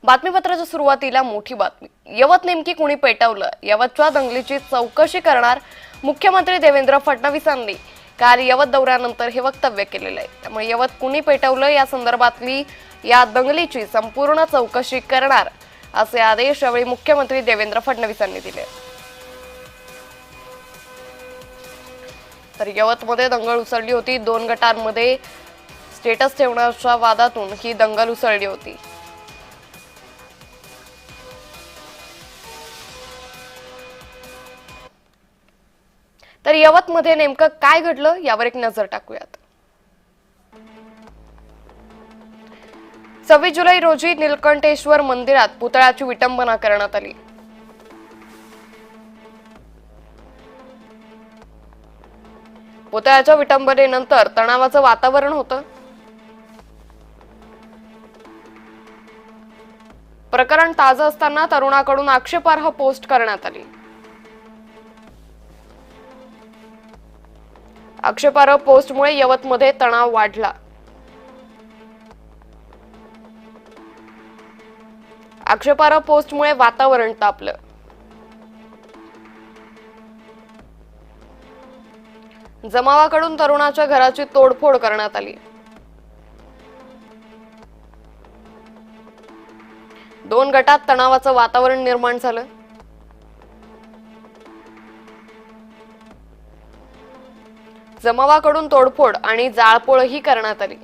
बातमीपत्राच्या सुरुवातीला मोठी बातमी। यवत नेमकी कुणी पेटवलं? यवतच्या दंगलीची चौकशी करणार मुख्यमंत्री देवेंद्र फडणवीसांनी काल यवत दौऱ्यानंतर हे वक्तव्य केलेलं आहे। त्यामुळे यवत कुणी पेटवलं या संदर्भातली या दंगलीची संपूर्ण चौकशी करणार असे आदेश यावेळी मुख्यमंत्री देवेंद्र फडणवीसांनी दिले। तर यवतमध्ये दंगल उसळली होती। दोन गटांमध्ये स्टेटस ठेवण्याच्या वादातून ही दंगल उसळली होती। तर यवतमध्ये नेमकं काय घडलं यावर एक नजर टाकूयात। 26 जुलै रोजी नीलकंठेश्वर मंदिरात पुतळ्याची विटंबना करण्यात आली। पुतळ्याच्या विटंबनेनंतर तणावाचं वातावरण होतं। प्रकरण ताजं असताना तरुणाकडून आक्षेपार्ह पोस्ट करण्यात आली। आक्षेपार्ह पोस्टमुळे यवतमध्ये तणाव वाढला। आक्षेपार्ह पोस्टमुळे वातावरण तापलं। जमावाकडून तरुणाच्या घराची तोडफोड करण्यात आली। दोन गटात तणावाचं वातावरण निर्माण झालं। जमावाकडून तोडफोड आणि जाळपोळही करण्यात आली।